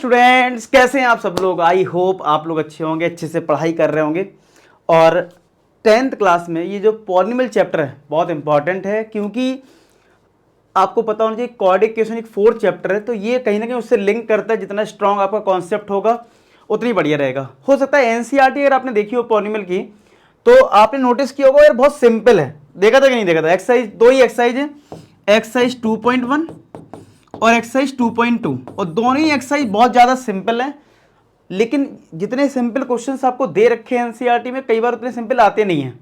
Students कैसे हैं आप सब लोग। आई होप आप लोग अच्छे होंगे, अच्छे से पढ़ाई कर रहे होंगे। और 10th क्लास में ये जो पॉलिनोमियल चैप्टर है बहुत इंपॉर्टेंट है, क्योंकि आपको पता होना चाहिए क्वाड्रेटिक इक्वेशन एक 4th चैप्टर है, तो ये कहीं ना कहीं उससे लिंक करता है। जितना स्ट्रॉन्ग आपका कॉन्सेप्ट होगा उतनी बढ़िया रहेगा। हो सकता है एनसीईआरटी अगर आपने देखी हो पॉलिनोमियल की तो आपने नोटिस किया होगा यार बहुत सिंपल है। देखा था कि नहीं देखा था? एक्सरसाइज दो ही एक्सरसाइज है, एक्सरसाइज 2.1 और एक्सरसाइज 2.2, और दोनों ही एक्सरसाइज बहुत ज़्यादा सिंपल हैं। लेकिन जितने सिंपल क्वेश्चंस आपको दे रखे हैं एनसीईआरटी में, कई बार उतने सिंपल आते नहीं हैं।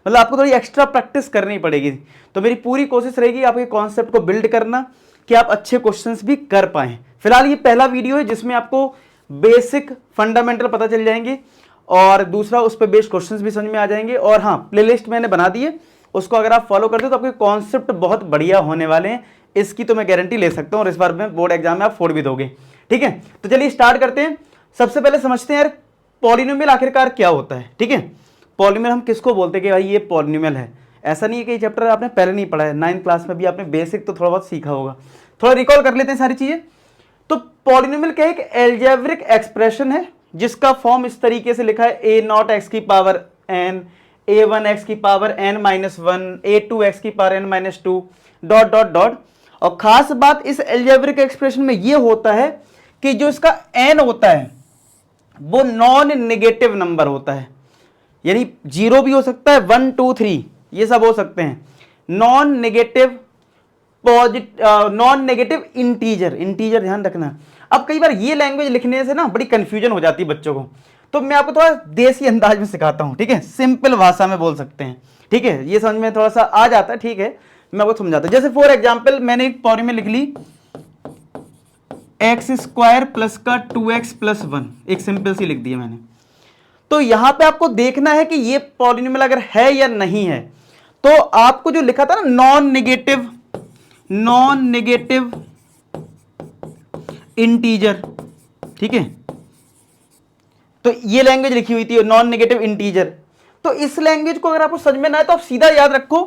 मतलब आपको थोड़ी एक्स्ट्रा प्रैक्टिस करनी पड़ेगी। तो मेरी पूरी कोशिश रहेगी आपके कॉन्सेप्ट को बिल्ड करना कि आप अच्छे क्वेश्चंस भी कर पाएँ। फिलहाल ये पहला वीडियो है जिसमें आपको बेसिक फंडामेंटल पता चल जाएंगे, और दूसरा उस पर बेस्ड क्वेश्चंस भी समझ में आ जाएंगे। और हाँ, प्लेलिस्ट मैंने बना दी है, उसको अगर आप फॉलो करते हो तो आपके कॉन्सेप्ट बहुत बढ़िया होने वाले हैं, इसकी तो मैं गारंटी ले सकता हूँ। और इस बार में बोर्ड एग्जाम में आप 4 भी दोगे। ठीक है, तो चलिए स्टार्ट करते हैं। सबसे पहले समझते हैं यार पॉलिनोमियल आखिरकार क्या होता है। ठीक है, पॉलिनोमियल हम किसको बोलते हैं कि भाई ये पॉलिनोमियल है। ऐसा नहीं है कि ये चैप्टर आपने पहले नहीं पढ़ा है, 9th क्लास में भी आपने बेसिक तो थोड़ा बहुत सीखा होगा। थोड़ा रिकॉल कर लेते हैं सारी चीजें। तो पॉलिनोमियल क्या है? एक एल्जेब्रिक एक्सप्रेशन है जिसका फॉर्म इस तरीके से लिखा है a0 x की पावर n, a1 x की पावर n-1, a2 x की power n-2 dot dot dot. और खास बात इस एल्जेब्रिक एक्सप्रेशन में यह होता है कि जो इसका n होता है वो नॉन नेगेटिव नंबर होता है। यानी 0 भी हो सकता है, 1 2 3 ये सब हो सकते हैं। Non negative non negative integer, integer ध्यान रखना। अब कई बार ये लैंग्वेज लिखने से ना बड़ी कंफ्यूजन हो जाती है बच्चों को, तो मैं आपको थोड़ा देसी अंदाज में सिखाता हूं। ठीक है, सिंपल भाषा में बोल सकते हैं। ठीक है, ये समझ में थोड़ा सा आ जाता है। ठीक है, मैं आपको समझाता हूं। जैसे फॉर एग्जाम्पल मैंने एक पॉरी में लिख ली x² प्लस का 2x प्लस 1, एक सिंपल सी लिख दी है मैंने। तो यहां पे आपको देखना है कि ये पॉलिनोमियल अगर है या नहीं है। तो आपको जो लिखा था ना नॉन नेगेटिव इंटीजर, ठीक है, तो ये लैंग्वेज लिखी हुई थी नॉन नेगेटिव इंटीजर। तो इस लैंग्वेज को अगर आपको समझ में ना आए तो आप सीधा याद रखो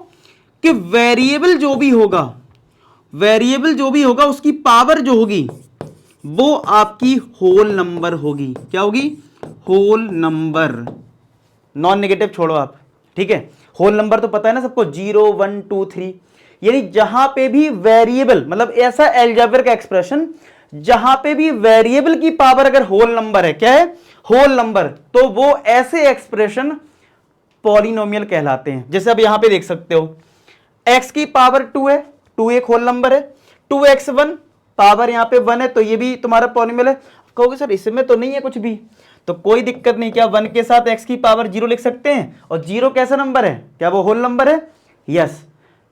कि वेरिएबल जो भी होगा उसकी पावर जो होगी वो आपकी होल नंबर होगी। क्या होगी? Whole number. नॉन नेगेटिव छोड़ो आप। ठीक है, होल नंबर तो पता है ना सबको, 0 1 2 3। यानी जहां पे भी वेरिएबल, मतलब ऐसा अलजेब्रिक एक्सप्रेशन जहां पे भी वेरिएबल की पावर अगर होल नंबर है, क्या है? होल नंबर, तो वो ऐसे एक्सप्रेशन पॉलिनोमियल कहलाते हैं। जैसे अब यहां पे देख सकते हो x की पावर 2 है, 2 एक होल नंबर है, 2x1 पावर यहां पे 1 है, तो ये भी तुम्हारा पॉलिनोमियल है। कहोगे सर इसमें तो नहीं है कुछ भी, तो कोई दिक्कत नहीं। क्या 1 के साथ x की पावर 0 लिख सकते हैं? और 0 कैसा नंबर है? क्या वो होल नंबर है? यस।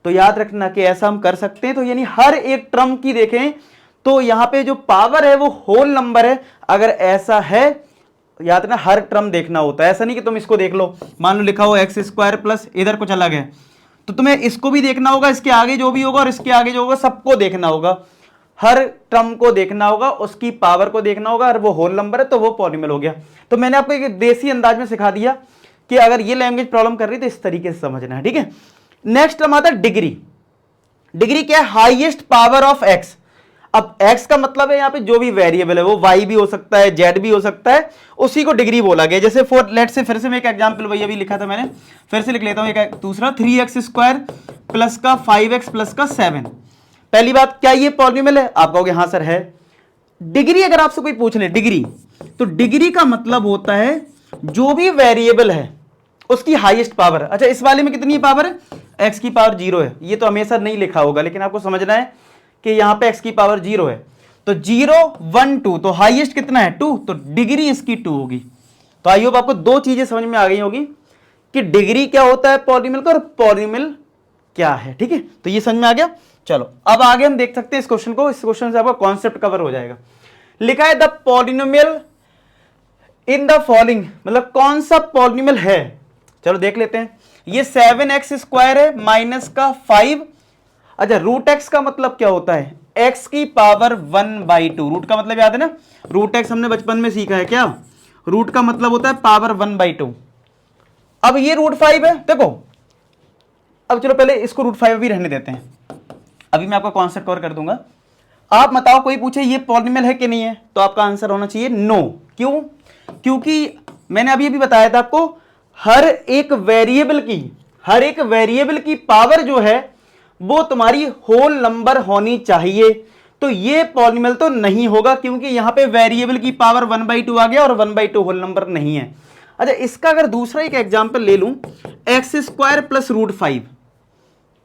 तो याद रखना कि ऐसा हम कर सकते हैं। तो यानी हर एक टर्म की देखें तो यहां पे जो पावर है वो होल नंबर है। अगर ऐसा है, याद रखना हर टर्म देखना होता है। ऐसा नहीं कि तुम इसको देख लो, मान लो लिखा हो x² प्लस इधर कुछ अलग है, तो तुम्हें इसको भी देखना होगा, इसके आगे जो भी होगा और इसके आगे जो होगा सबको देखना होगा। हर टर्म को देखना होगा, उसकी पावर को देखना होगा, और वो होल नंबर है तो वो पॉलिनोमियल हो गया। तो मैंने आपको एक देसी अंदाज में सिखा दिया कि अगर ये लैंग्वेज प्रॉब्लम कर रही है तो इस तरीके से समझना है। ठीक है, नेक्स्ट टर्म आता है डिग्री। डिग्री क्या है? Highest power of x. अब x का मतलब है यहां पे जो भी वेरिएबल है, वो y भी हो सकता है, z भी हो सकता है, उसी को डिग्री बोला गया। जैसे फॉर लेट से, फिर से मैं एक एग्जांपल वही अभी लिखा था मैंने, फिर से लिख लेता हूं एक दूसरा, 3x² प्लस का 5x प्लस का 7। पहली बात, क्या ये पॉलिनोमियल है? आप कहोगे हाँ सर है। डिग्री अगर आपसे कोई पूछ ले डिग्री, तो डिग्री का मतलब होता है जो भी वेरिएबल है उसकी हाईएस्ट पावर। अच्छा, इस वाले में कितनी पावर है? x की पावर 0 है। ये तो हमेशा नहीं लिखा होगा, लेकिन आपको समझना है कि यहां पे x की पावर 0 है। तो 0 1 2, तो हाईएस्ट कितना है? 2, तो डिग्री इसकी 2 होगी। तो आई होप आपको दो चीजें समझ में आ गई होगी कि डिग्री क्या होता है पॉलिनोमियल का और पॉलिनोमियल क्या है। ठीक है, तो ये समझ में आ गया। चलो अब आगे हम देख सकते हैं इस क्वेश्चन को। इस क्वेश्चन से आपका कॉन्सेप्ट कवर हो जाएगा। लिखा है the polynomial in the following, मतलब कौन सा पॉलिनोमियल है। चलो देख लेते हैं। ये 7x² है माइनस का 5। अच्छा, रूट एक्स का मतलब क्या होता है? x की पावर 1/2। रूट का मतलब याद है ना, रूट एक्स हमने बचपन में सीखा है। क्या रूट का मतलब होता है? पावर 1/2। अब ये रूट 5 है, देखो। अब चलो पहले इसको रूट 5 भी रहने देते हैं, अभी मैं आपका कॉन्सेप्ट कवर कर दूंगा। आप बताओ, कोई पूछे ये पॉलिनॉमियल है कि नहीं है, तो आपका आंसर होना चाहिए नो। क्यों? क्योंकि मैंने अभी बताया था आपको, हर एक वेरिएबल की पावर जो है वो तुम्हारी होल नंबर होनी चाहिए। तो ये पॉलिनॉमियल तो नहीं होगा, क्योंकि यहां पे वेरिएबल की पावर 1/2 आ गया और 1/2 होल नंबर नहीं है। अच्छा, इसका अगर दूसरा एक एग्जांपल ले लूं, x² प्लस √5,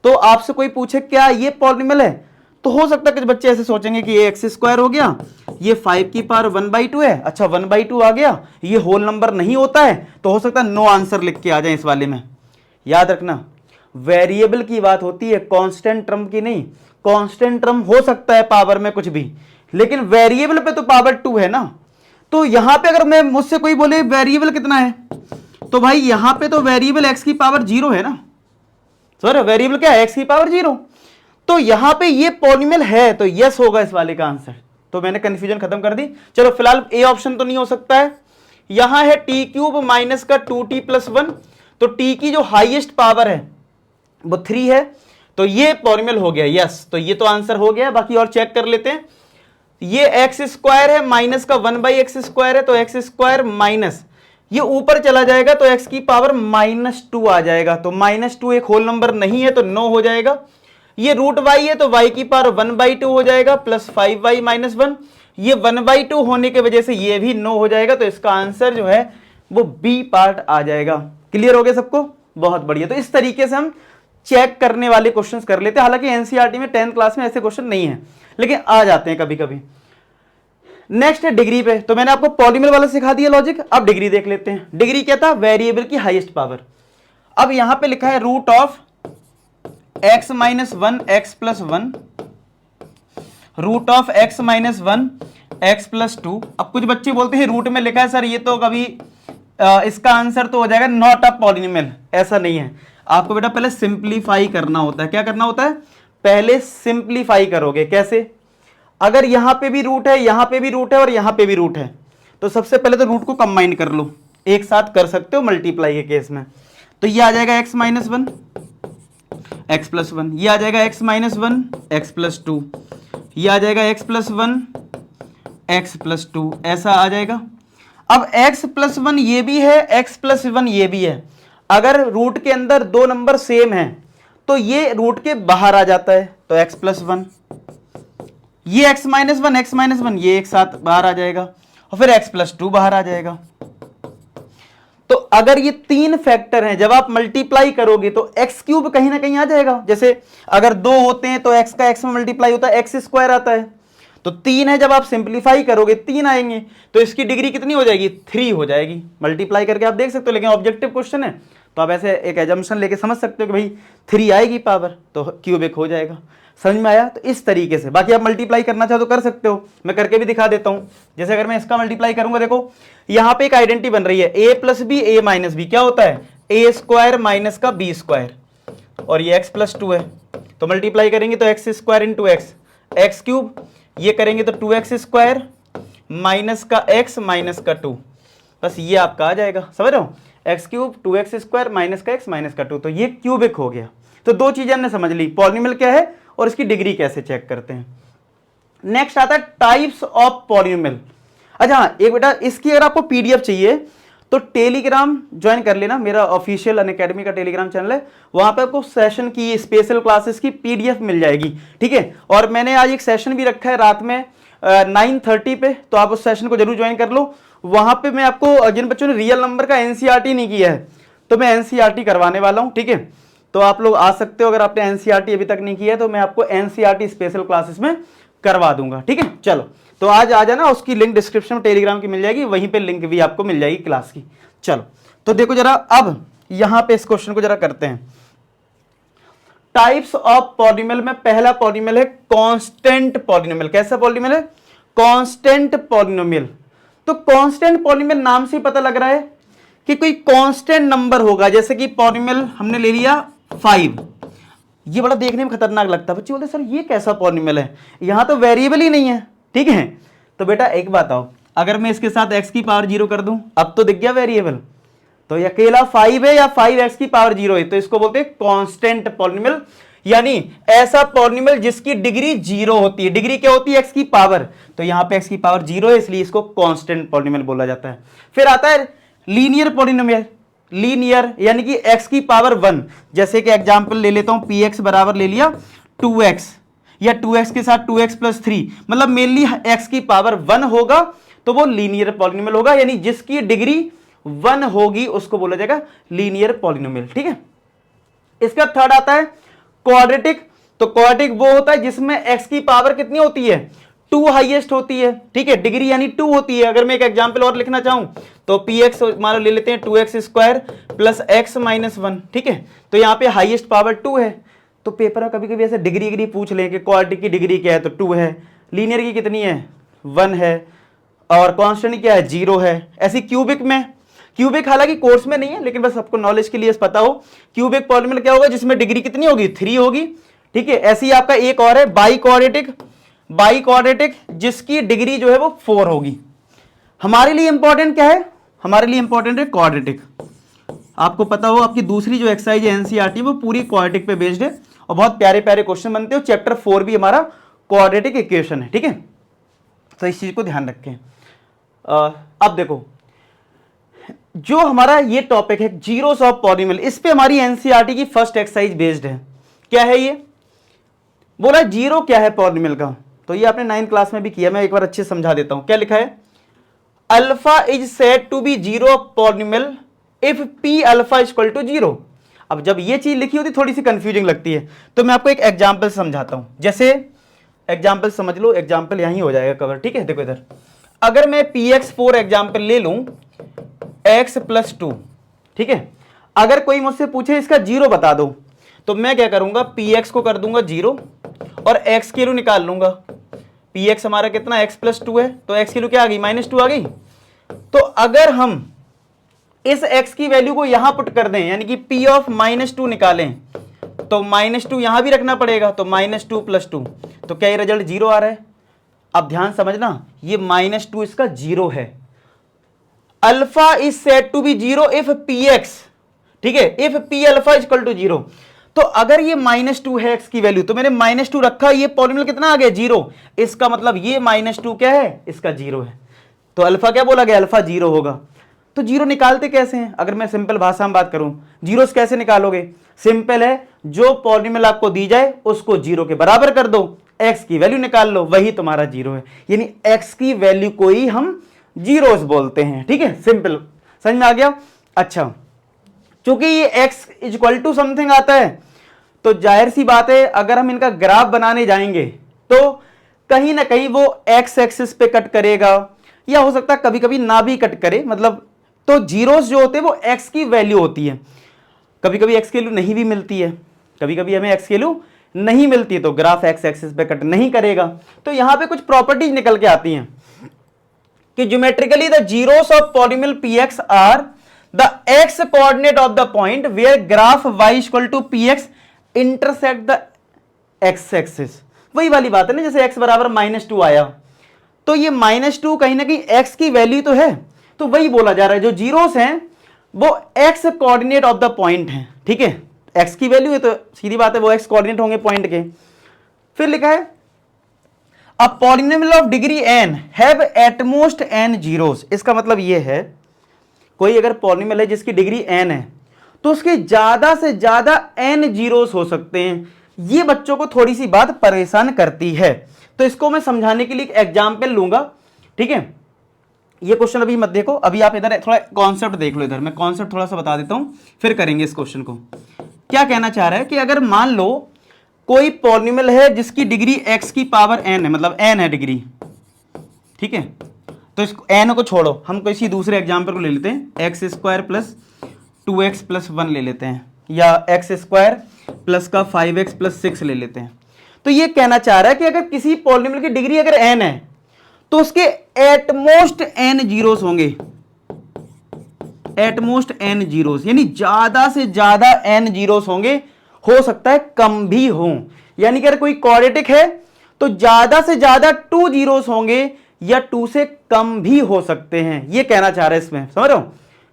तो आपसे कोई पूछे क्या ये पॉलिनॉमियल है, तो हो सकता है कुछ बच्चे ऐसे सोचेंगे कि ये x² हो गया, ये 5 की पावर 1/2 है, अच्छा 1/2 आ गया, ये होल नंबर नहीं होता है, तो हो सकता है नो आंसर लिख के आ जाए इस वाले में। याद रखना, वेरिएबल की बात होती है, कांस्टेंट टर्म की नहीं। कांस्टेंट टर्म हो सकता है पावर में कुछ भी, लेकिन वेरिएबल पे तो पावर 2 है ना। तो यहां पे अगर मैं मुझसे कोई बोले वेरिएबल कितना है, तो भाई यहां पे तो वेरिएबल x की पावर 0 है ना। सर वेरिएबल क्या है? x की पावर 0। तो यहां पे ये पॉलिनॉमियल है, तो यस होगा इस वाले का आंसर। तो मैंने कंफ्यूजन खत्म कर दी। चलो फिलहाल ए ऑप्शन तो नहीं हो सकता है। यहां है t³ माइनस का 2t + 1, तो t की जो हाईएस्ट पावर है वो 3 है, तो ये पॉलिनॉमियल हो गया यस। तो ये तो आंसर हो गया। बाकी और चेक कर लेते हैं। ये x² है माइनस का 1/x² है, तो x² माइनस ये ऊपर चला जाएगा तो x की पावर -2 आ जाएगा, तो -2 एक होल नंबर नहीं है, तो नो हो जाएगा। ये √y है तो y की पावर 1/2 हो जाएगा प्लस 5y - 1, ये 1/2 होने की वजह से ये भी नो हो जाएगा, तो इसका आंसर जो है वो बी पार्ट आ जाएगा। क्लियर हो गया सबको? बहुत बढ़िया। तो इस तरीके से हम चेक करने वाले क्वेश्चंस कर लेते हैं। हालांकि एनसीईआरटी में 10th क्लास में ऐसे क्वेश्चन नहीं है, लेकिन आ जाते हैं कभी कभी। नेक्स्ट है डिग्री पे। तो मैंने आपको पॉलिनॉमियल वाला सिखा दिया लॉजिक, अब डिग्री देख लेते हैं। डिग्री क्या था? वेरिएबल की हाईएस्ट पावर। अब यहां पे लिखा है √(x - 1 x + 1) √(x - 1 x + 2। अब कुछ बच्चे बोलते हैं रूट में लिखा है सर, ये तो कभी इसका आंसर तो हो जाएगा नॉट अ पॉलिनॉमियल। ऐसा नहीं है, आपको बेटा पहले सिंप्लीफाई करना होता है। क्या करना होता है? पहले सिंप्लीफाई करोगे। कैसे? अगर यहां पे भी रूट है, यहां पे भी रूट है और यहां पे भी रूट है, तो सबसे पहले तो रूट को कंबाइन कर लो। एक साथ कर सकते हो मल्टीप्लाई के केस में। तो ये आ जाएगा x - 1 x + 1, ये आ जाएगा x - 1 x + 2, ये आ जाएगा x + 1 x + 2, ऐसा आ जाएगा। अब x + 1 ये भी है, x + 1 ये भी है। अगर रूट के अंदर दो नंबर सेम है तो ये रूट के बाहर आ जाता है, तो x + 1, ये x - 1 ये एक साथ बाहर आ जाएगा, और फिर x + 2 बाहर आ जाएगा। तो अगर ये तीन फैक्टर हैं, जब आप मल्टीप्लाई करोगे तो x³ कहीं ना कहीं आ जाएगा। जैसे अगर 2 होते हैं तो x का x में मल्टीप्लाई होता है, x² आता है। तो 3 है, जब आप सिंप्लीफाई करोगे 3 आएंगे, तो इसकी डिग्री कितनी हो जाएगी? 3 हो जाएगी। मल्टीप्लाई करके आप देख सकते हो, लेकिन ऑब्जेक्टिव क्वेश्चन है तो आप ऐसे एक एजम्पशन लेके समझ सकते हो कि भाई 3 आएगी पावर, तो क्यूबिक हो जाएगा। समझ में आया? तो इस तरीके से बाकी आप मल्टीप्लाई करना चाहो तो कर सकते हो, मैं करके भी दिखा देता हूं। जैसे अगर मैं इसका मल्टीप्लाई करूंगा, देखो यहां पे एक आइडेंटिटी बन रही है, a + b a - b क्या होता है? a² माइनस का b², और ये x + 2 है, तो मल्टीप्लाई करेंगे तो x² × x, x³ ये करेंगे तो 2x² माइनस का x माइनस का 2, बस ये आपका आ जाएगा। समझ रहे हो? x³ 2x² माइनस का x माइनस का 2, तो ये क्यूबिक हो गया। तो दो चीजें हमने समझ ली, पॉलिनॉमियल क्या है और इसकी डिग्री कैसे चेक करते हैं। नेक्स्ट आता है टाइप्स ऑफ पॉलिनॉमियल। अच्छा एक बेटा, इसकी अगर आपको पीडीएफ चाहिए तो टेलीग्राम ज्वाइन कर लेना, मेरा ऑफिशियल अनअकैडमी का टेलीग्राम चैनल है, वहां पे आपको सेशन की स्पेशल क्लासेस की पीडीएफ मिल जाएगी। ठीक है? और मैंने आज एक सेशन भी रखा है रात में 9:30 पे, तो आप उस सेशन को जरूर ज्वाइन कर लो। वहां पे मैं आपको, जिन बच्चों ने रियल नंबर का एनसीईआरटी नहीं किया है, तो मैं एनसीईआरटी करवाने वाला हूं। ठीक है? तो आप लोग आ सकते हो, अगर आपने एनसीईआरटी अभी तक नहीं किया है तो मैं आपको एनसीईआरटी स्पेशल क्लासेस में करवा दूंगा। ठीक है? चलो, तो आज आ जाना, उसकी लिंक डिस्क्रिप्शन में टेलीग्राम की मिल जाएगी, वहीं पे लिंक भी आपको मिल जाएगी क्लास की। चलो, तो देखो जरा, अब यहां पे इस क्वेश्चन को जरा करते हैं। टाइप्स ऑफ पॉलिनॉमियल में पहला पॉलिनॉमियल है कांस्टेंट पॉलिनॉमियल। कैसा पॉलिनॉमियल है? Constant polynomial. तो कांस्टेंट पॉलिनॉमियल नाम से ही पता लग रहा है कि कोई कांस्टेंट नंबर होगा। जैसे कि पॉलिनॉमियल हमने ले लिया 5, ये बड़ा देखने में खतरनाक लगता है, बच्चे बोलते सर ये कैसा पॉलिनॉमियल है, यहां तो वेरिएबल ही नहीं है। ठीक है? तो बेटा एक बात आओ, अगर मैं इसके साथ x की पावर 0 कर दूं, अब तो दिख गया वेरिएबल। तो ये अकेला 5 है या 5x की पावर 0 है, तो इसको बोलते हैं कांस्टेंट पॉलिनॉमियल। यानी ऐसा पॉलिनोमियल जिसकी डिग्री 0 होती है। डिग्री क्या होती है? x की पावर। तो यहां पे x की पावर 0 है, इसलिए इसको कांस्टेंट पॉलिनोमियल बोला जाता है। फिर आता है लीनियर पॉलिनोमियल। लीनियर यानी कि x की पावर 1। जैसे कि एग्जांपल ले लेता हूं, px बराबर ले लिया 2x, या 2x के साथ 2x प्लस 3, मतलब मेनली x की पावर 1 होगा तो वो लीनियर पॉलिनोमियल होगा, यानी जिसकी डिग्री 1 होगी उसको बोला जाएगा लीनियर पॉलिनोमियल। ठीक है। इसका थर्ड आता है क्वाड्रेटिक। तो क्वाड्रेटिक वो होता है जिसमें x की पावर कितनी होती है? 2 हाईएस्ट होती है। ठीक है, डिग्री यानी 2 होती है। अगर मैं एक एग्जांपल और लिखना चाहूं तो px मान लो ले लेते हैं 2x square plus x minus 1। ठीक है, तो यहां पे हाईएस्ट पावर 2 है। तो पेपर में कभी कभी ऐसे डिग्री पूछ ले कि क्वाड्रेटिक की डिग्री क्या है, तो 2 है। लीनियर की कितनी है? 1 है। और कांस्टेंट क्या है? 0 है। ऐसी क्यूबिक में, क्यूबिक हालांकि कोर्स में नहीं है लेकिन बस आपको नॉलेज के लिए पता हो, क्यूबिक पॉलिनोमियल क्या होगा जिसमें डिग्री कितनी होगी? 3 होगी। ठीक है, ऐसे ही आपका एक और है बाई क्वाड्रेटिक। बाई क्वाड्रेटिक जिसकी डिग्री जो है वो 4 होगी। हमारे लिए इंपॉर्टेंट क्या है? हमारे लिए इंपॉर्टेंट है क्वाड्रेटिक। आपको पता हो आपकी दूसरी जो एक्सरसाइज है एनसीईआरटी वो पूरी क्वाड्रेटिक पे बेस्ड है और बहुत प्यारे प्यारे क्वेश्चन बनते हो। चैप्टर 4 भी हमारा क्वाड्रेटिक इक्वेशन है। ठीक है, तो इस चीज को ध्यान रखें। अब देखो जो हमारा ये टॉपिक है जीरोस ऑफ पॉलिनोमियल, इस पे हमारी एनसीईआरटी की फर्स्ट एक्सरसाइज बेस्ड है। क्या है ये? बोला जीरो क्या है पॉलिनोमियल का, तो ये आपने 9th क्लास में भी किया, मैं एक बार अच्छे से समझा देता हूं। क्या लिखा है? Alpha is said to be zero of polynomial if P alpha is equal to 0। अब जब ये चीज लिखी होती थोड़ी सी कंफ्यूजिंग लगती है, तो मैं आपको एक एग्जांपल समझाता हूं। जैसे एग्जांपल समझ लो, एग्जांपल यहीं हो जाएगा कवर। ठीक है, देखो इधर, अगर मैं px4 एग्जांपल ले लूं x प्लस 2। ठीक है, अगर कोई मुझसे पूछे इसका 0 बता दो, तो मैं क्या करूंगा? px को कर दूंगा 0 और x की वैल्यू निकाल लूंगा। px हमारा कितना? x प्लस 2 है, तो x की वैल्यू क्या आ गई? -2 आ गई। तो अगर हम इस x की वैल्यू को यहां पुट कर दें, यानी कि p ऑफ -2 निकालें, तो -2 यहां भी रखना पड़ेगा, तो -2 प्लस 2, तो क्या ये रिजल्ट 0 आ रहा है? अब ध्यान समझना, ये -2 इसका 0 है। Alpha is said to be 0 if px, ठीक है, if p alpha is equal to 0। तो अगर ये -2 है x की वैल्यू, तो मैंने -2 रखा, ये पॉलिनोमियल कितना आ गया? 0। इसका मतलब ये -2 क्या है? इसका 0 है। तो अल्फा क्या बोला गया? अल्फा 0 होगा। तो 0 निकालते कैसे हैं? अगर मैं सिंपल भाषा में बात करूं, जीरोस कैसे निकालोगे? सिंपल है, जो पॉलिनोमियल आपको दी जाए उसको 0 के बराबर कर दो, x की वैल्यू निकाल लो, वही तुम्हारा 0 है। यानी x की वैल्यू को ही हम जीरोस बोलते हैं। ठीक है, सिंपल, समझ में आ गया? अच्छा, चूंकि ये x is equal to something आता है, तो जाहिर सी बात है अगर हम इनका ग्राफ बनाने जाएंगे तो कहीं ना कहीं वो x एक्सिस पे कट करेगा, या हो सकता है कभी कभी ना भी कट करे, मतलब तो जीरोस जो होते हैं वो x की वैल्यू होती है। कभी कभी x की वैल्यू नहीं भी मिलती है, कभी कभी हमें x की वैल्यू नहीं मिलती है, तो ग्राफ x एक्सिस पे कट नहीं करेगा। तो यहां पे कुछ प्रॉपर्टीज निकल के आती हैं कि geometrically the zeros of polynomial px are the x coordinate of the point where graph y equal to px intersect the x axis. वही वाली बात है ना, जैसे x बराबर -2 आया, तो ये -2 कहीं ना कहीं x की वैल्यू तो है, तो वही बोला जा रहा है जो जीरोस हैं वो x coordinate of the point है। ठीक है, x की वैल्यू है तो सीधी बात है वो x कोऑर्डिनेट होंगे पॉइंट के। फिर लिखा है a polynomial of degree n have at most n zeros. इसका मतलब ये है कोई अगर पॉलिनोमियल है जिसकी डिग्री n है तो उसके ज्यादा से ज्यादा n जीरोस हो सकते हैं। ये बच्चों को थोड़ी सी बात परेशान करती है, तो इसको मैं समझाने के लिए एक एग्जांपल लूंगा। ठीक है, ये क्वेश्चन अभी मत देखो, अभी आप इधर थोड़ा कॉन्सेप्ट देख लो। इधर मैं कॉन्सेप्ट थोड़ा सा बता देता हूं, फिर करेंगे इस क्वेश्चन को। क्या कहना चाह रहा है कि अगर मान लो कोई पॉलिनोमियल है जिसकी डिग्री x की पावर n है, मतलब n है डिग्री। ठीक है, तो इस n को छोड़ो, हम किसी दूसरे एग्जांपल को ले लेते हैं, x square plus 2x plus 1 ले लेते हैं, या x स्क्वायर प्लस का 5x प्लस 6 ले लेते हैं। तो ये कहना चाह रहा है कि अगर किसी पॉलिनोमियल की डिग्री अगर n है तो उसके एटमोस्ट n जीरोस होंगे, एटमोस्ट n जीरोस, यानी ज्यादा से ज्यादा n जीरोस होंगे, हो सकता है कम भी हो। यानी कि अगर कोई क्वाड्रेटिक है तो ज्यादा से ज्यादा 2 जीरोस होंगे या 2 से कम भी हो सकते हैं। ये कहना चाह रहा है इसमें, समझ रहे हो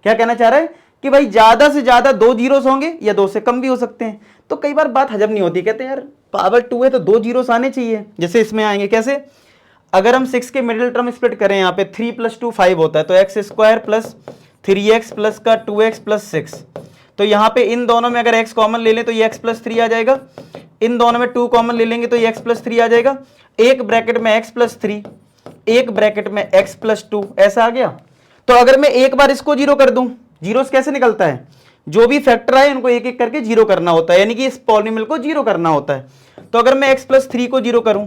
क्या कहना चाह रहा है? कि भाई ज्यादा से ज्यादा 2 जीरोस होंगे या 2 से कम भी हो सकते हैं। तो कई बार बात हजम नहीं होती, कहते हैं यार पावर 2 है तो 2 जीरोस आने चाहिए। जैसे इसमें आएंगे कैसे, अगर हम 6 के मिडिल टर्म स्प्लिट करें, यहाँ पे 3 + 2 5 होता है, तो x square plus 3x plus का 2x प्लस 6। तो यहाँ पे इन दोनों में अगर x कॉमन ले लें तो ये x प्लस 3 आ जाएगा, इन दोनों में 2 कॉमन ले लेंगे तो ये x प्लस 3 आ जाएगा, एक ब्रैकेट में x प्लस 3, एक ब्रैकेट में x प्लस 2, ऐसा आ गया। तो अगर मैं एक बार इसको जीरो कर दूं, जीरोस कैसे निकलता है, जो भी फैक्टर आए उनको एक एक करके जीरो करना होता है, यानी कि इस पॉलिनोमियल को जीरो करना होता है। तो अगर मैं x प्लस 3 को जीरो करूं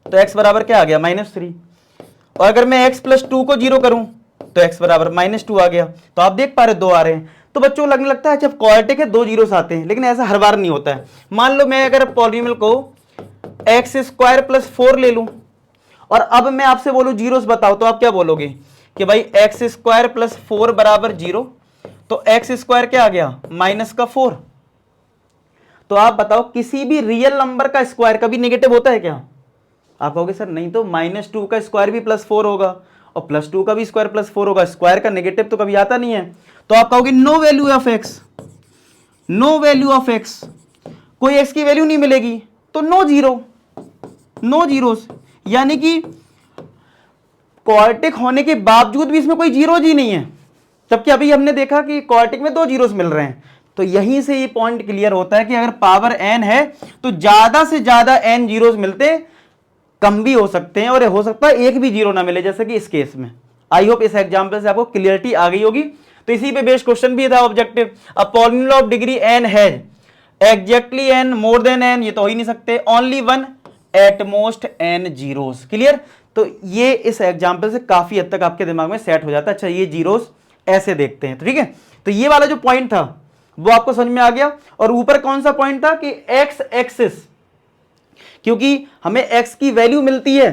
तो x बराबर क्या आ गया, -3। और अगर मैं x प्लस 2 को जीरो करूं तो x बराबर -2 आ गया। तो आप देख पा रहे 2 आ रहे हैं। तो बच्चों लगने लगता है जब क्वाड्रेटिक है 2 जीरोस आते हैं, लेकिन ऐसा हर बार नहीं होता है। मान लो मैं अगर पॉलिनोमियल को एक्स स्क्वायर प्लस 4 ले लूं और अब मैं आपसे बोलूं जीरोस बताओ, तो आप क्या बोलोगे कि भाई एक्स स्क्वायर प्लस 4 बराबर 0। तो एक्स स्क्वायर क्या आ गया, -4। तो आप बताओ किसी भी रियल नंबर का स्क्वायर कभी नेगेटिव होता है क्या? आप कहोगे सर नहीं, तो -2 का स्क्वायर भी +4 होगा और +2 का भी स्क्वायर +4 होगा, स्क्वायर का नेगेटिव तो कभी आता नहीं है। तो आप कहोगे no value of x, no value of x, कोई एक्स की वैल्यू नहीं मिलेगी, तो नो जीरो, नो जीरोस, यानी कि क्वाड्रेटिक होने के बावजूद भी इसमें कोई जीरोज ही नहीं है, जबकि अभी हमने देखा कि क्वाड्रेटिक में 2 जीरोस मिल रहे हैं। तो यहीं से ये पॉइंट क्लियर होता है कि अगर पावर n है तो ज्यादा से ज्यादा n जीरोस मिलते हैं, कम भी हो सकते हैं और हो सकता है एक भी जीरो ना मिले, जैसे कि इस केस में। आई होप इस एग्जांपल से आपको क्लियरिटी आ गई होगी। तो इसी पे बेस्ड क्वेश्चन भी था objective, a polynomial of degree n has exactly n more than n, ये तो हो ही नहीं सकते, only 1 at most n zeros. Clear? तो ये इस एग्जांपल से काफी हद तक आपके दिमाग में सेट हो जाता है। अच्छा ये जीरोस ऐसे देखते हैं, तो ठीक है। तो ये वाला जो पॉइंट था वो आपको समझ में आ गया। और ऊपर कौन सा पॉइंट था कि एक्स एक्सिस, क्योंकि हमें x की वैल्यू मिलती है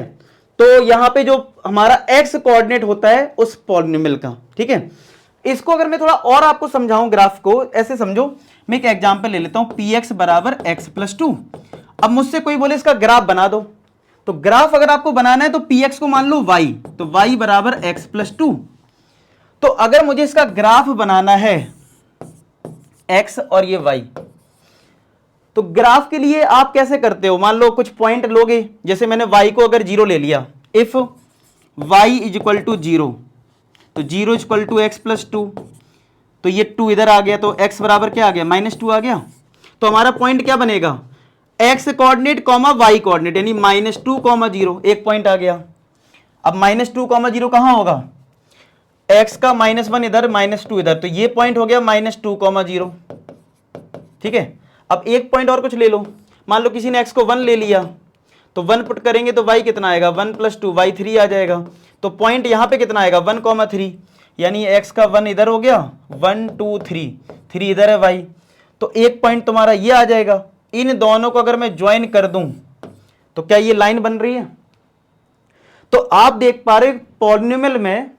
तो यहां पे जो हमारा x कोऑर्डिनेट होता है उस पॉलिनोमियल का, ठीक है। इसको अगर मैं थोड़ा और आपको समझाऊं ग्राफ को, ऐसे समझो, मैं एक एग्जांपल ले लेता हूं, px बराबर x प्लस 2। अब मुझसे कोई बोले इसका ग्राफ बना दो, तो ग्राफ अगर आपको बनाना है तो px को मान लो y, तो y बराबर x प्लस 2। तो अगर मुझे इसका ग्राफ बनाना है x और ये y, तो ग्राफ के लिए आप कैसे करते हो, मान लो कुछ पॉइंट लोगे, जैसे मैंने y को अगर 0 ले लिया, if y is equal to 0, तो 0 इक्वल टू एक्स प्लस 2, तो ये 2 इधर आ गया, तो x बराबर क्या आ गया, -2 आ गया। तो हमारा पॉइंट क्या बनेगा, x coordinate comma y coordinate, यानी -2, 0, एक पॉइंट आ गया। अब -2, 0 कहां होगा, x का -1 इधर, -2 इधर, तो ये पॉइंट हो गया -2, 0, ठीक है। अब एक पॉइंट और कुछ ले लो, मान लो किसी ने x को 1 ले लिया, तो 1 पुट करेंगे तो y कितना आएगा, 1 + 2 y 3 आ जाएगा। तो पॉइंट यहां पे कितना आएगा, 1, 3, यानी x का 1 इधर हो गया, 1, 2, 3 इधर है y, तो एक पॉइंट तुम्हारा ये आ जाएगा। इन दोनों को अगर मैं ज्वाइन कर दूं तो क्या ये लाइन बन रही है? तो आप देख पा रहे पॉलिनोमियल में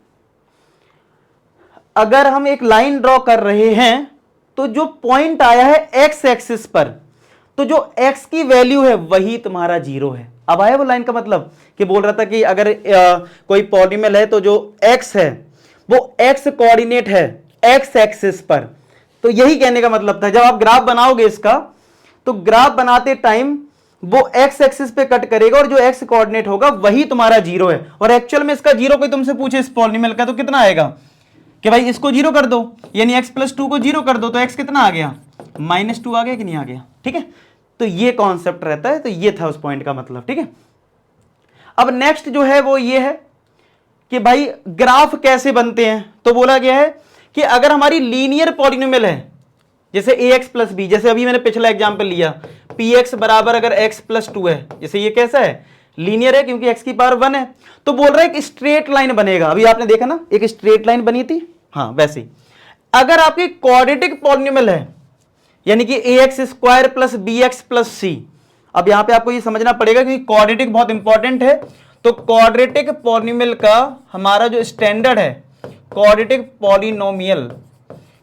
अगर हम एक लाइन ड्रॉ कर रहे हैं तो जो पॉइंट आया है एक्स एक्सिस पर, तो जो x की वैल्यू है वही तुम्हारा 0 है। अब आया वो लाइन का मतलब कि बोल रहा था कि अगर कोई पॉलिनोमियल है तो जो x है वो x कोऑर्डिनेट है x एक्सिस पर, तो यही कहने का मतलब था। जब आप ग्राफ बनाओगे इसका, तो ग्राफ बनाते टाइम वो x एक्सिस पे कट करेगा और जो x कोऑर्डिनेट होगा वही तुम्हारा 0 है। और एक्चुअल में इसका 0 कोई तुमसे पूछे इस पॉलिनोमियल का, तो कितना आएगा कि भाई इसको 0 कर दो, यानी x प्लस 2 को 0 कर दो, तो x कितना आ गया, -2 आ गया कि नहीं आ गया, ठीक है। तो ये कॉन्सेप्ट रहता है, तो ये था उस पॉइंट का मतलब, ठीक है। अब नेक्स्ट जो है वो ये है कि भाई ग्राफ कैसे बनते हैं। तो बोला गया है कि अगर हमारी लीनियर पॉलिनोमियल है, जैसे ax प्लस b, जैसे अभी मैंने पिछला एग्जाम्पल लिया, px बराबर अगर x प्लस 2 है, जैसे ये कैसा है, लीनियर है क्योंकि x की पावर 1 है, तो बोल रहा है एक स्ट्रेट लाइन बनेगा। अभी आपने देखा ना एक स्ट्रेट लाइन बनी थी, हाँ वैसे ही अगर आपकी क्वाड्रेटिक पॉलिनोमियल है, यानी कि ax square plus bx plus c। अब यहां पे आपको ये समझना पड़ेगा कि क्वाड्रेटिक बहुत इंपॉर्टेंट है। तो क्वाड्रेटिक पॉलिनोमियल का हमारा जो स्टैंडर्ड है, क्वाड्रेटिक पॉलिनोमियल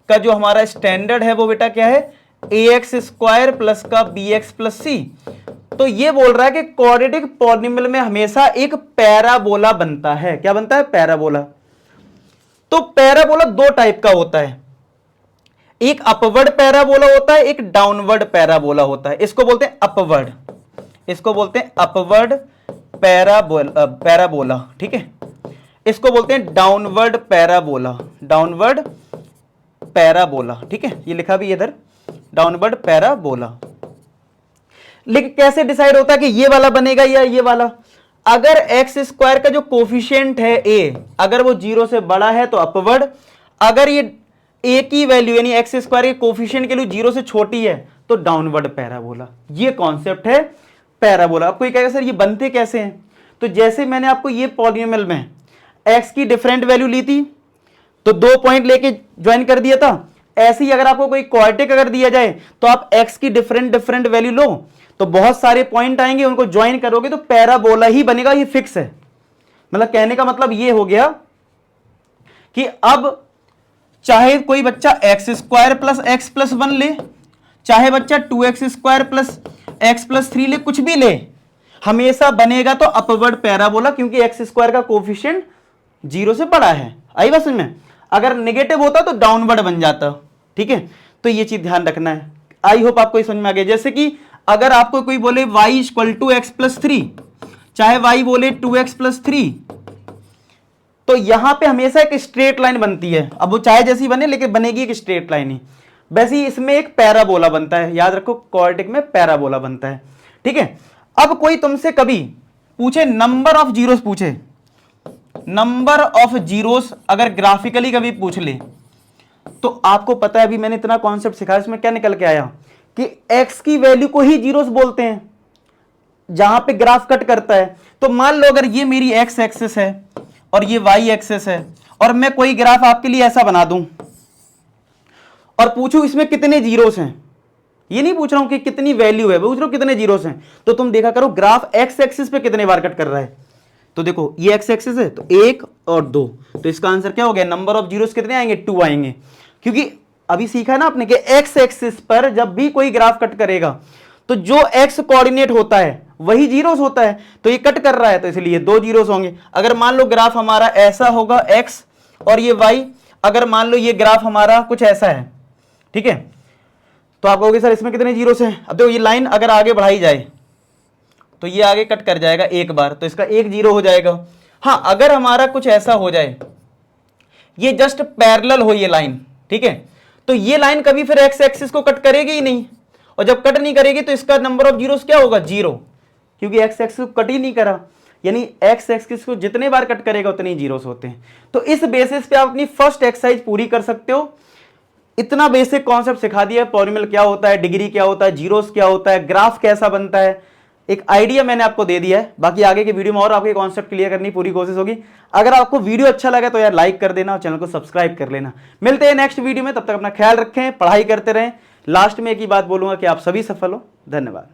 का जो हमारा स्टैंडर्ड है वो बेटा क्या है, ax स्क्वायर प्लस का bx प्लस c। तो ये बोल रहा है कि क्वाड्रेटिक पॉलिनोमियल में हमेशा एक पैराबोला बनता है। क्या बनता है, पैराबोला। तो पैराबोला 2 टाइप का होता है, एक अपवर्ड पैराबोला होता है, एक डाउनवर्ड पैराबोला होता है। इसको बोलते हैं अपवर्ड, इसको बोलते हैं अपवर्ड पैराबोला, ठीक है। इसको बोलते हैं डाउनवर्ड पैराबोला, डाउनवर्ड पैराबोला, ठीक है। ये लिखा भी इधर डाउनवर्ड पैराबोला। लेकिन कैसे डिसाइड होता है कि ये वाला बनेगा या ये वाला? अगर एक्स स्क्वायर का जो कोफिशिएंट है ए, अगर वो 0 से बड़ा है तो अपवर्ड, अगर ये ए की वैल्यू यानी एक्स स्क्वायर के कोफिशिएंट के लिए 0 से छोटी है तो डाउनवर्ड पैराबोला। ये कॉन्सेप्ट है पैराबोला। आपको ये कहेगा सर ये बनते कैसे हैं? तो जैसे मैंने आपको ये पॉलिनोमियल में एक्स की डिफरेंट वैल्यू ली थी तो 2 पॉइंट लेके ज्वाइन कर दिया था, ऐसे ही अगर आपको कोई क्वाड्रेटिक अगर दिया जाए तो आप एक्स की डिफरेंट वैल्यू लो तो बहुत सारे पॉइंट आएंगे, उनको ज्वाइन करोगे तो पैराबोला ही बनेगा, ये फिक्स है। मतलब कहने का मतलब ये हो गया कि अब चाहे कोई बच्चा x square plus x plus 1 ले, चाहे बच्चा 2x square plus x plus 3 ले, कुछ भी ले, हमेशा बनेगा तो अपवर्ड पैराबोला, क्योंकि एक्स स्क्वायर का कोफिशिएंट 0 से बड़ा है। आई बात समझ में? अगर नेगेटिव होता तो डाउनवर्ड बन जाता, ठीक है। तो ये चीज ध्यान रखना है। आई होप आपको समझ में आ गया। जैसे कि अगर आपको कोई बोले y equal to x plus 3, चाहे y बोले 2x प्लस 3, तो यहां पे हमेशा एक स्ट्रेट लाइन बनती है। अब वो चाहे जैसी बने लेकिन बनेगी एक स्ट्रेट लाइन ही। वैसे ही इसमें एक पैराबोला बनता है, याद रखो क्वाड्रेटिक में पैराबोला बनता है, ठीक है। अब कोई तुमसे कभी पूछे नंबर ऑफ जीरोस, पूछे नंबर ऑफ जीरोस अगर ग्राफिकली कभी पूछ ले तो आपको पता है, अभी मैंने इतना कॉन्सेप्ट सिखाया, इसमें क्या निकल के आया कि x की वैल्यू को ही जीरोस बोलते हैं जहां पे ग्राफ कट करता है। तो मान लो अगर ये मेरी x एक्सिस है और ये y एक्सिस है और मैं कोई ग्राफ आपके लिए ऐसा बना दूं और पूछूं इसमें कितने जीरोस हैं, ये नहीं पूछ रहा हूं कि कितनी वैल्यू है, पूछ रहा हूं कितने जीरोस हैं, तो तुम देखा करो ग्राफ x एक्सिस पे कितने बार कट कर रहा है। तो देखो ये x एक्सिस है तो 1 और 2, तो इसका आंसर क्या हो गया? नंबर ऑफ जीरोस कितने आएंगे? 2 आएंगे। क्योंकि अभी सीखा है ना आपने कि x एक्सिस पर जब भी कोई ग्राफ कट करेगा तो जो x कोऑर्डिनेट होता है वही जीरोस होता है, तो ये कट कर रहा है तो इसलिए 2 जीरोस होंगे। अगर मान लो ग्राफ हमारा ऐसा होगा x और ये y, अगर मान लो ये ग्राफ हमारा कुछ ऐसा है, ठीक है, तो आप कहोगे सर इसमें कितने जीरोस हैं? अब देखो ये लाइन अगर आगे बढ़ाई जाए तो ये आगे कट कर जाएगा एक बार, तो इसका 1 जीरो हो जाएगा। हाँ, अगर हमारा कुछ ऐसा हो जाए, ये जस्ट पैरेलल हो ये लाइन, ठीक है, तो ये लाइन कभी फिर एक्स एक्सिस को कट करेगी ही नहीं, और जब कट नहीं करेगी तो इसका नंबर ऑफ जीरोस क्या होगा? 0, क्योंकि एक्स एक्सिस को कट ही नहीं करा। यानी एक्स एक्सिस को जितने बार कट करेगा उतने ही जीरोस होते हैं। तो इस बेसिस पे आप अपनी फर्स्ट एक्सरसाइज पूरी कर सकते हो। इतना बेसिक कॉन्सेप्ट सिखा दिया, पॉलिनोमियल क्या होता है, डिग्री क्या होता है, जीरोस क्या होता है, ग्राफ कैसा बनता है, एक आइडिया मैंने आपको दे दिया है। बाकी आगे के वीडियो में और आपके कॉन्सेप्ट क्लियर करने की पूरी कोशिश होगी। अगर आपको वीडियो अच्छा लगा तो यार लाइक कर देना और चैनल को सब्सक्राइब कर लेना। मिलते हैं नेक्स्ट वीडियो में, तब तक अपना ख्याल रखें, पढ़ाई करते रहें। लास्ट में एक ही बात बोलूंगा कि आप सभी सफल हो। धन्यवाद।